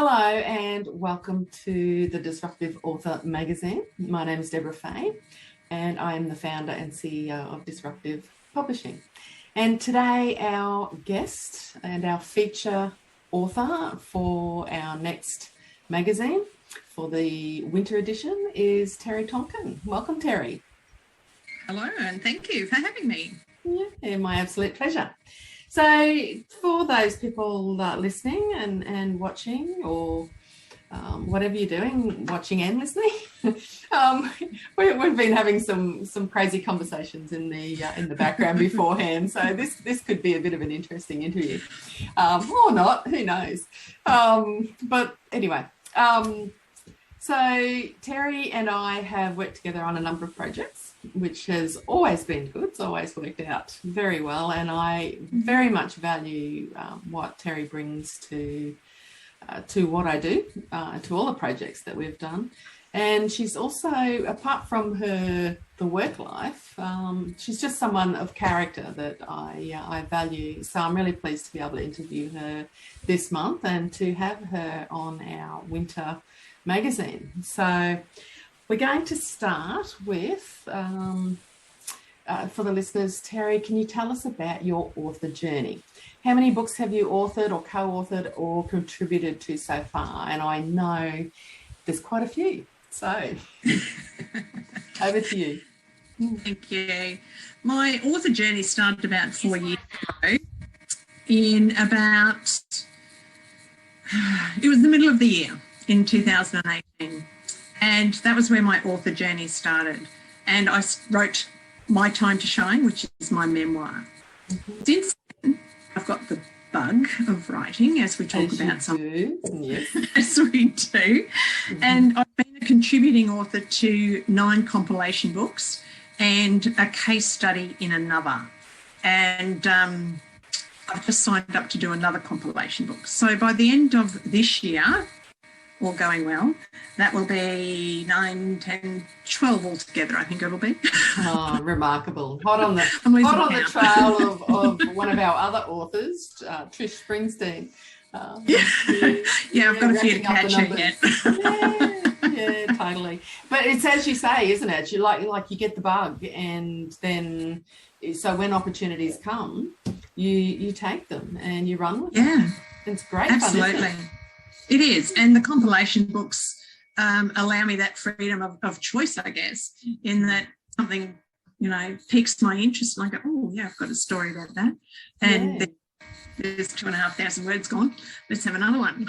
Hello and welcome to the Disruptive Author magazine. My name is Deborah Fay and I am the founder and CEO of Disruptive Publishing. And today our guest and our feature author for our next magazine for the winter edition is Terri Tonkin. Welcome, Terri. Hello and thank you for having me. Yeah, my absolute pleasure. So for those people listening and watching, or whatever you're doing, watching and listening, we've been having some crazy conversations in the background beforehand. So this could be a bit of an interesting interview, or not, who knows? But anyway, so Terri and I have worked together on a number of projects, which has always been good. It's always worked out very well, and I very much value what Terri brings to what I do, to all the projects that we've done. And she's also, apart from the work life, she's just someone of character that I value. So I'm really pleased to be able to interview her this month and to have her on our winter magazine. So we're going to start with, for the listeners, Terri, can you tell us about your author journey? How many books have you authored or co-authored or contributed to so far? And I know there's quite a few. So over to you. Thank you. My author journey started about 4 years ago it was the middle of the year in 2018. And that was where my author journey started. And I wrote My Time to Shine, which is my memoir. Mm-hmm. Since then, I've got the bug of writing, as we talk about something. Yes. As we do. Mm-hmm. And I've been a contributing author to 9 compilation books and a case study in another. And I've just signed up to do another compilation book. So by the end of this year, all going well, that will be 9, 10, 12 altogether, I think it'll be. Oh, remarkable. Hot on the trail of one of our other authors, Trish Springsteen. I've got a few to catch her yet. Yeah, totally. But it's as you say, isn't it? You like you get the bug, and then so when opportunities come, you take them and you run with them. Yeah. It's great Absolutely. fun, isn't it? It is, and the compilation books allow me that freedom of choice, I guess, in that something, piques my interest, and I go, oh, yeah, I've got a story about that. And there's 2,500 words gone. Let's have another one.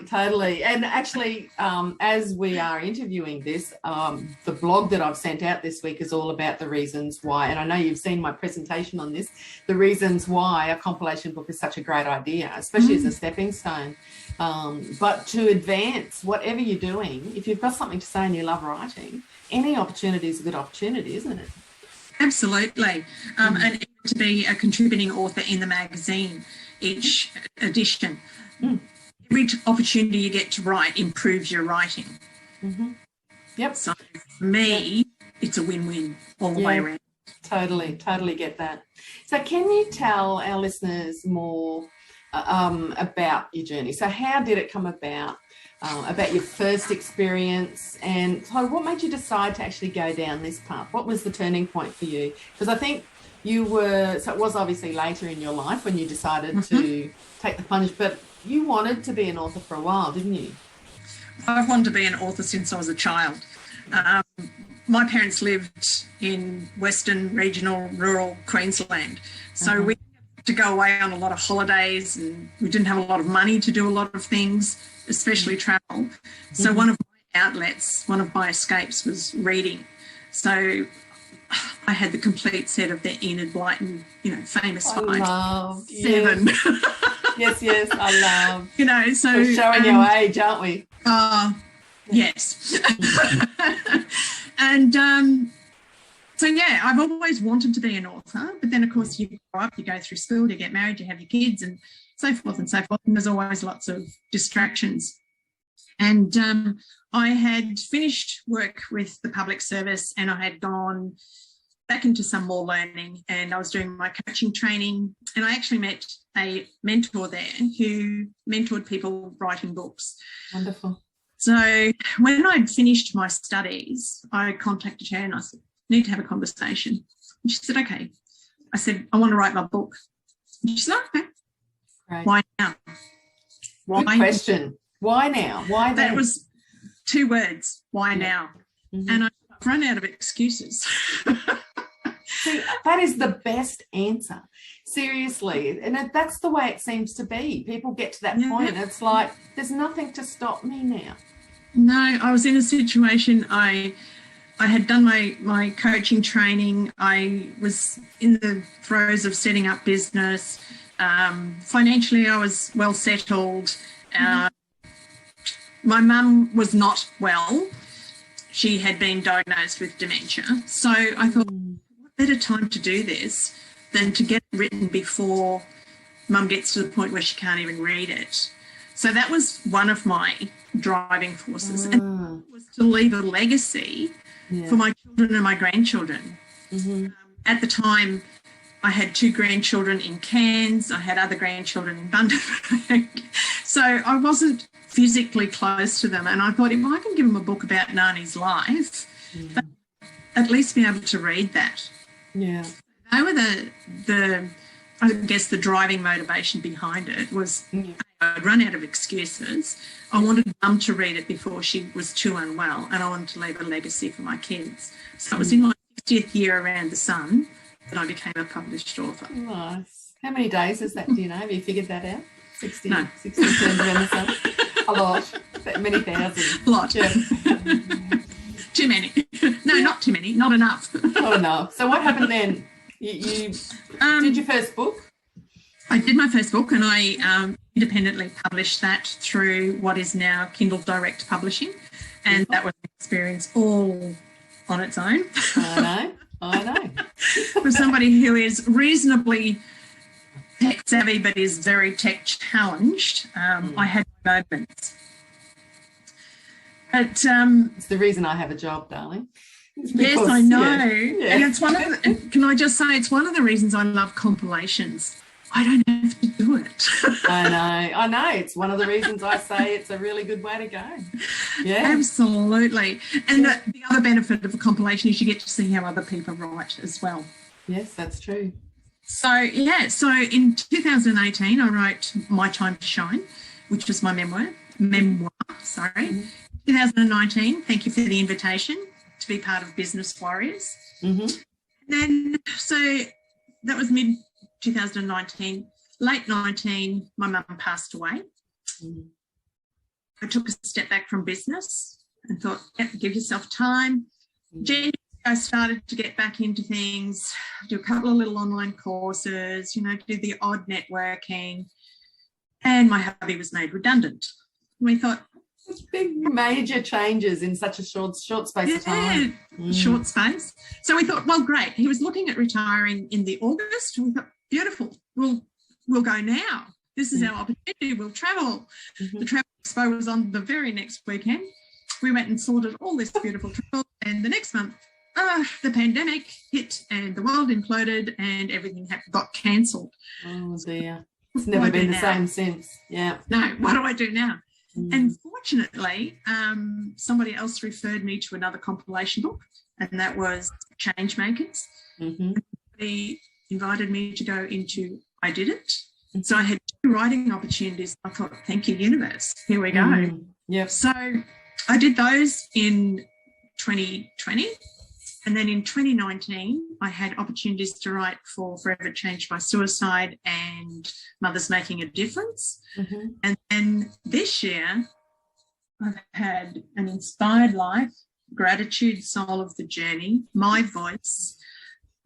Totally. And actually, as we are interviewing this, the blog that I've sent out this week is all about the reasons why, and I know you've seen my presentation on this, the reasons why a compilation book is such a great idea, especially as a stepping stone. But to advance whatever you're doing, if you've got something to say and you love writing, any opportunity is a good opportunity, isn't it? Absolutely. And to be a contributing author in the magazine each edition. Every opportunity you get to write improves your writing. Mm-hmm. Yep. So for me, it's a win-win all the way around. Totally get that. So can you tell our listeners more about your journey? So how did it come about your first experience, and so what made you decide to actually go down this path? What was the turning point for you? Because I think it was obviously later in your life when you decided to take the plunge, but you wanted to be an author for a while, didn't you? I've wanted to be an author since I was a child. My parents lived in Western regional rural Queensland, so we had to go away on a lot of holidays, and we didn't have a lot of money to do a lot of things, especially travel. So one of my outlets, one of my escapes was reading. So I had the complete set of the Enid Blyton, famous 5, 7. Yes, I love. So we're showing your age, aren't we? Yes. And so, I've always wanted to be an author, but then, of course, you grow up, you go through school, you get married, you have your kids and so forth and so forth, and there's always lots of distractions. And I had finished work with the public service, and I had gone back into some more learning, and I was doing my coaching training, and I actually met a mentor there who mentored people writing books. Wonderful. So when I'd finished my studies, I contacted her and I said, need to have a conversation. And she said, okay. I said, I want to write my book. And she said, okay. Great. Why now? Good question. Why now? Why then? That was 2 words. Why now? Mm-hmm. And I've run out of excuses. See, that is the best answer. Seriously. And that's the way it seems to be. People get to that point. It's like, there's nothing to stop me now. No, I was in a situation, I had done my coaching training. I was in the throes of setting up business. Financially, I was well settled. My mum was not well. She had been diagnosed with dementia. So I thought, what better time to do this than to get it written before mum gets to the point where she can't even read it. So that was one of my driving forces. And was to leave a legacy for my children and my grandchildren. At the time, I had 2 grandchildren in Cairns. I had other grandchildren in Bundaberg. So I wasn't physically close to them. And I thought, if I can give them a book about Nani's life, at least be able to read that. Yeah. They were the I guess the driving motivation behind it was I'd run out of excuses. I wanted mum to read it before she was too unwell, and I wanted to leave a legacy for my kids. So it was in my 60th year around the sun that I became a published author. Nice. How many days is that, do you know? Have you figured that out? 60 No. 60 turns around the sun? A lot. Many thousands. A lot. Yeah. Too many. No, not too many. Not enough. Not enough. So what happened then? You did your first book? I did my first book, and I independently published that through what is now Kindle Direct Publishing, and that was an experience all on its own. I know. For somebody who is reasonably tech savvy but is very tech challenged, I had moments. But it's the reason I have a job, darling. Yes, I know. Yeah. And it's can I just say, it's one of the reasons I love compilations. I don't have to do it. I know. It's one of the reasons I say it's a really good way to go. Yeah. Absolutely. And the other benefit of a compilation is you get to see how other people write as well. Yes, that's true. So in 2018, I wrote My Time to Shine, which was my memoir. 2019, thank you for the invitation to be part of Business Warriors. Then, so that was mid 2019. Late 19, my mum passed away. I took a step back from business and thought, give yourself time. January, I started to get back into things, do a couple of little online courses, do the odd networking, and my hubby was made redundant. We thought, big major changes in such a short space of time. Short space. So we thought, well, great. He was looking at retiring in the August. We thought, beautiful. We'll go now. This is our opportunity. We'll travel. The Travel Expo was on the very next weekend. We went and sorted all this beautiful travel, and the next month, the pandemic hit and the world imploded and everything got cancelled. Oh dear. It's never been the same since. Yeah. No, what do I do now? And fortunately, somebody else referred me to another compilation book, and that was Changemakers. He invited me to go into I Did It. And so I had 2 writing opportunities. I thought, thank you, universe. Here we go. Yep. So I did those in 2020. And then in 2019, I had opportunities to write for Forever Changed by Suicide and Mothers Making a Difference. And then this year, I've had An Inspired Life, Gratitude, Soul of the Journey, My Voice,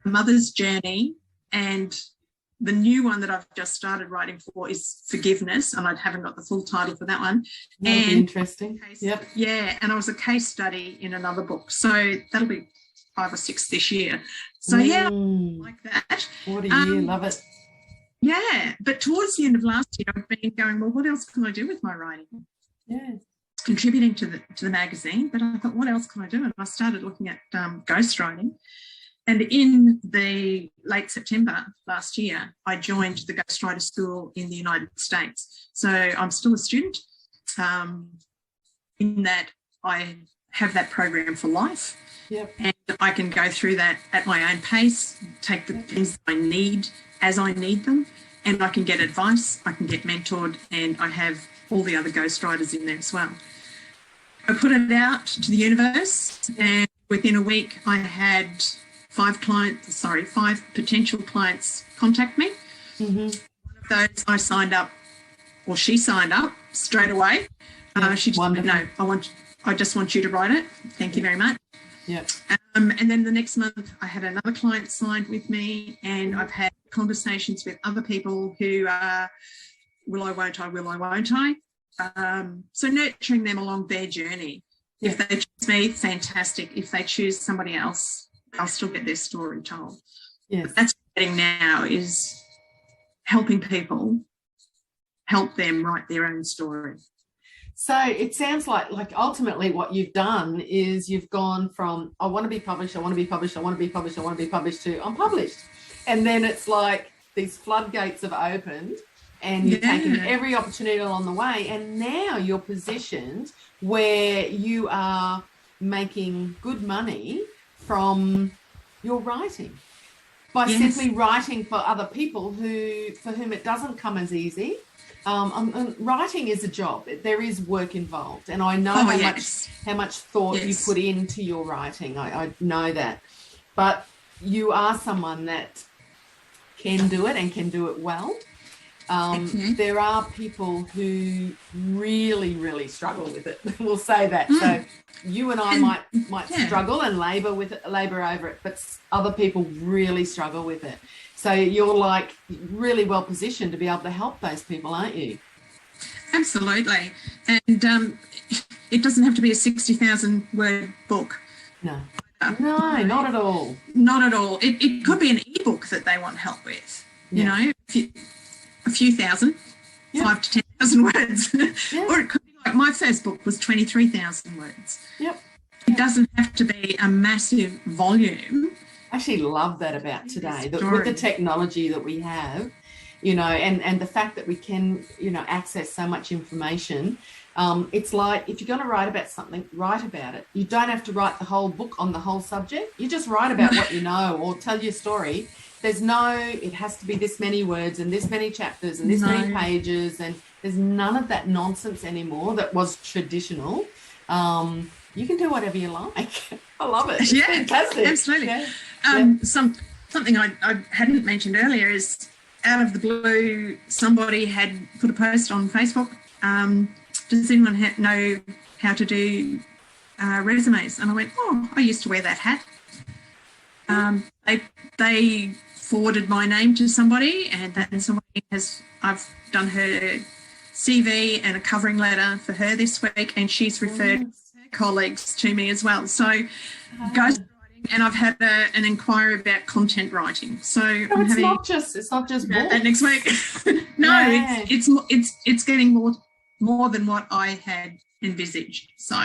A Mother's Journey, and the new one that I've just started writing for is Forgiveness, and I haven't got the full title for that one. That'll be interesting. Yeah, and I was a case study in another book. So that'll be 5 or 6 this year. So yeah, like that. What a year, love it. Yeah, but towards the end of last year, I've been going, well, what else can I do with my writing? Yeah. Contributing to the magazine, but I thought, what else can I do? And I started looking at ghostwriting. And in the late September last year, I joined the Ghostwriter School in the United States. So I'm still a student, in that I have that program for life. Yep. And I can go through that at my own pace, take the things I need as I need them, and I can get advice, I can get mentored, and I have all the other ghostwriters in there as well. I put it out to the universe, and within a week I had 5 potential clients contact me. Mm-hmm. One of those I signed up, or she signed up straight away. She just said, no, I just want you to write it. Thank you very much. Yeah. And then the next month I had another client signed with me, and I've had conversations with other people who are will I, won't I. So nurturing them along their journey. Yeah. If they choose me, fantastic. If they choose somebody else, I'll still get their story told. Yes. But that's what I'm getting now, is helping people help them write their own story. So it sounds like ultimately what you've done is you've gone from I want to be published to I'm published. And then it's like these floodgates have opened and you've taken every opportunity along the way, and now you're positioned where you are making good money from your writing by simply writing for other people for whom it doesn't come as easy. Writing is a job. There is work involved, and I know how much thought you put into your writing. I know that, but you are someone that can do it and can do it well. There are people who really, really struggle with it. We'll say that. So you and I might struggle and labour over it, but other people really struggle with it. So you're like really well positioned to be able to help those people, aren't you? Absolutely. And it doesn't have to be a 60,000 word book. No, not at all. Not at all. It could be an ebook that they want help with, you know, a few thousand, 5 to 10,000 words. Or it could be like my first book was 23,000 words. Yep. It doesn't have to be a massive volume. I actually love that about today, with the technology that we have, you know, and the fact that we can, you know, access so much information. It's like if you're going to write about something, write about it. You don't have to write the whole book on the whole subject. You just write about what you know or tell your story. There's it has to be this many words and this many chapters and this many pages, and there's none of that nonsense anymore that was traditional. You can do whatever you like. I love it. It's fantastic. Absolutely. Yeah. Something I hadn't mentioned earlier is, out of the blue, somebody had put a post on Facebook. Does anyone know how to do resumes? And I went, I used to wear that hat. They forwarded my name to somebody, and I've done her CV and a covering letter for her this week, and she's referred her colleagues to me as well. So ghostwriting, and I've had an inquiry about content writing. So it's not just books. That next week. It's getting more than what I had envisaged. So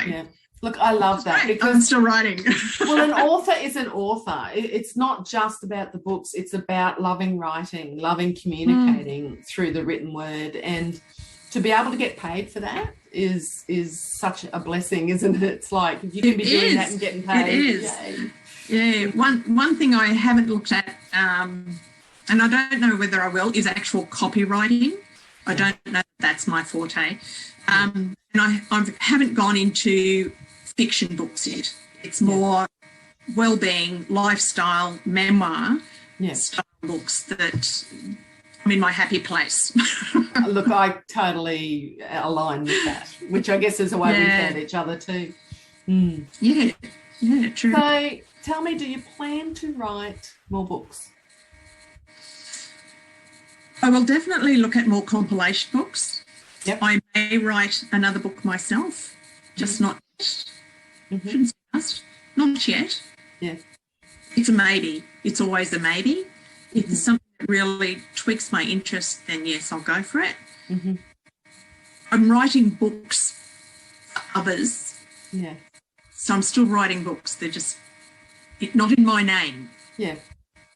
look, I love that because I'm still writing. Well, an author is an author. It's not just about the books. It's about loving writing, loving communicating through the written word, and to be able to get paid for that is such a blessing, isn't it? It's like you can be doing that and getting paid. It is. Yay. Yeah. One thing I haven't looked at, and I don't know whether I will, is actual copywriting. I don't know if that's my forte. And I haven't gone into fiction books yet. It's more well-being, lifestyle, memoir style books that I'm in my happy place. Look, I totally align with that, which I guess is a way we found each other too. Yeah, true. So tell me, do you plan to write more books? I will definitely look at more compilation books. Yep. I may write another book myself, just not yet. Shouldn't say must. Not yet. Yeah. It's a maybe. It's always a maybe. If there's something that really tweaks my interest, then yes, I'll go for it. I'm writing books for others. Yeah. So I'm still writing books. They're just not in my name. Yeah.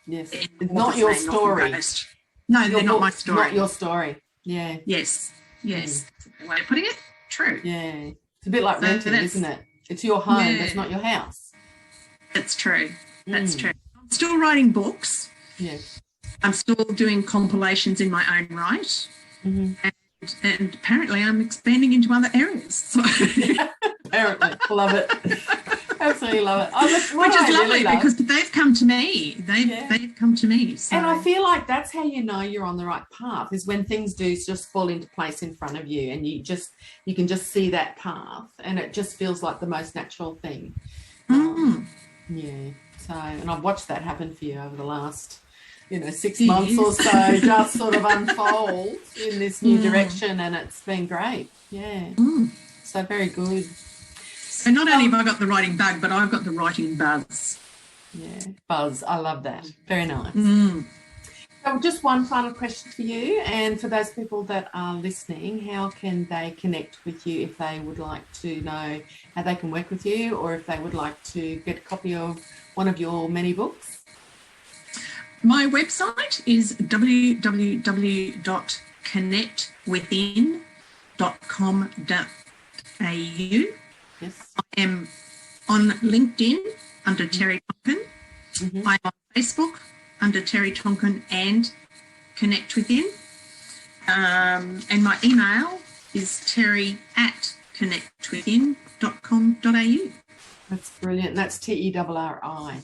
Yes. And It's not author's your name, not story. ghost. No, they're not my story. Not your story. Yeah. Yes. Yes. The way of putting it. True. Yeah. It's a bit like renting, isn't it? It's your home, Yeah. but it's not your house. That's true. That's true. I'm still writing books. Yeah. I'm still doing compilations in my own right. And apparently I'm expanding into other areas. So. Apparently. Love it. Absolutely love it. Which is lovely because they've come to me. They've come to me. So. And I feel like that's how you know you're on the right path, is when things do just fall into place in front of you and you can just see that path and it just feels like the most natural thing. Yeah. So, and I've watched that happen for you over the last 6 months or so, just sort of unfold in this new direction, and it's been great. Yeah. So very good. So not only have I got the writing bug, but I've got the writing buzz. Yeah, buzz. I love that. Very nice. So just one final question for you, and for those people that are listening, how can they connect with you if they would like to know how they can work with you, or if they would like to get a copy of one of your many books? My website is www.connectwithin.com.au. Yes. I am on LinkedIn under Terri Tonkin. I'm on Facebook under Terri Tonkin and Connect Within. And my email is terri@connectwithin.com.au. That's brilliant. That's TERRI.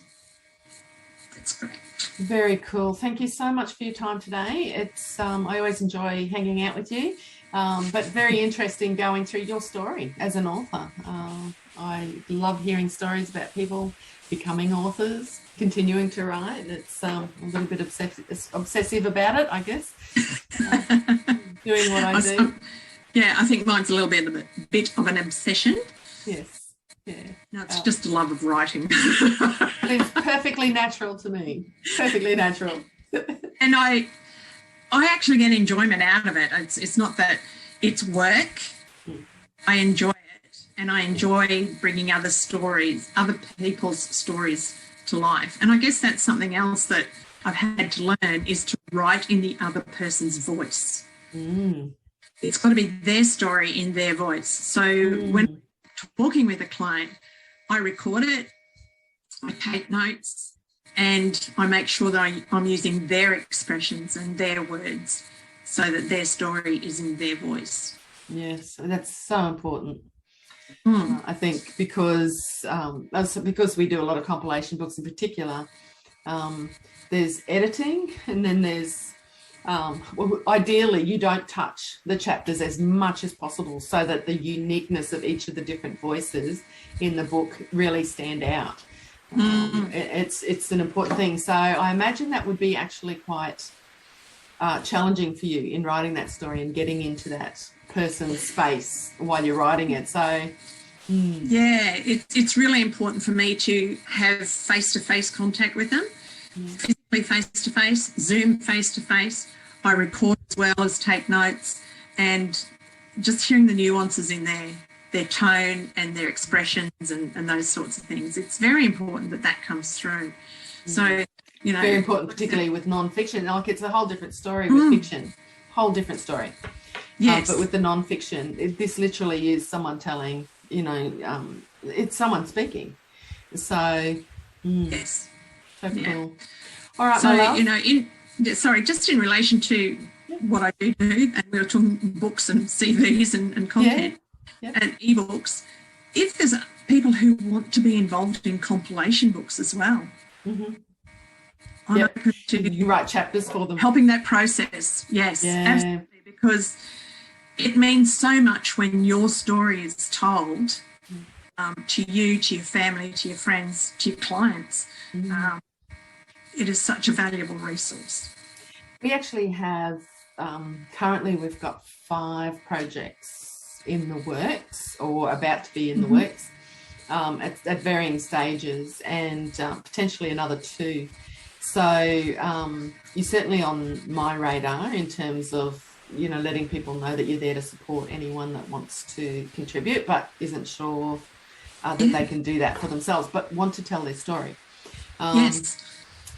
That's great. Very cool. Thank you so much for your time today. It's I always enjoy hanging out with you, but very interesting going through your story as an author. I love hearing stories about people becoming authors, continuing to write. It's a little bit obsessive about it, I guess. Doing what I do. Yeah, I think mine's a little bit of an obsession. Yes. Yeah. No, it's just a love of writing. It's perfectly natural to me. Perfectly natural. And I actually get enjoyment out of it. It's not that it's work. I enjoy it, and I enjoy bringing other people's stories to life. And I guess that's something else that I've had to learn, is to write in the other person's voice. It's got to be their story in their voice. So when talking with a client, I record it, I take notes, and I make sure that I'm using their expressions and their words so that their story is in their voice. Yes, that's so important. I think because we do a lot of compilation books in particular, there's editing, and then there's ideally you don't touch the chapters as much as possible so that the uniqueness of each of the different voices in the book really stand out. It's an important thing. So I imagine that would be actually quite challenging for you in writing that story and getting into that person's space while you're writing it. So yeah, it's really important for me to have face-to-face contact with them, physically face-to-face, Zoom face-to-face. I record as well as take notes, and just hearing the nuances in their tone and their expressions and those sorts of things. It's very important that comes through. So, very important, particularly with non-fiction. Like, it's a whole different story with fiction, whole different story. Yes. But with the non-fiction, this literally is someone telling, it's someone speaking. So, yes. So cool. All right, so, my love. Just in relation to what I do, and we were talking books and CVs and content and ebooks, if there's people who want to be involved in compilation books as well, I'm open to you write chapters for them. Helping that process, yes, absolutely, because it means so much when your story is told to you, to your family, to your friends, to your clients. It is such a valuable resource. We actually have, currently we've got 5 projects in the works, or about to be in the works, at varying stages, and potentially another 2. So you're certainly on my radar in terms of, letting people know that you're there to support anyone that wants to contribute but isn't sure that they can do that for themselves, but want to tell their story. Yes.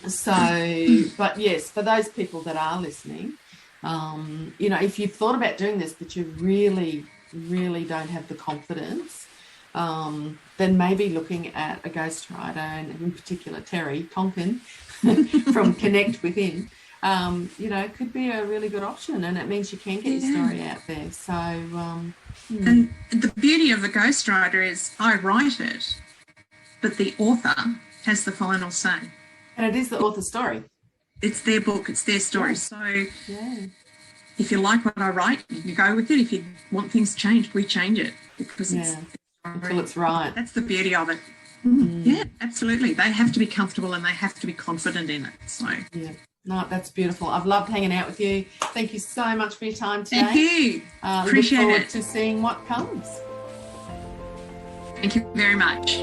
So, but yes, for those people that are listening, you know, if you've thought about doing this, but you really, really don't have the confidence, then maybe looking at a ghostwriter, and in particular Terri Tonkin from Connect Within, you know, could be a really good option, and it means you can get your story out there. So, and the beauty of a ghostwriter is I write it, but the author has the final say. And it is the author's story. It's their book, it's their story. Yeah. So if you like what I write, you go with it. If you want things changed, we change it, because it's until it's right. That's the beauty of it. Yeah, absolutely. They have to be comfortable and they have to be confident in it. So yeah. No, that's beautiful. I've loved hanging out with you. Thank you so much for your time today. Thank you. Appreciate look forward it. to seeing what comes. Thank you very much.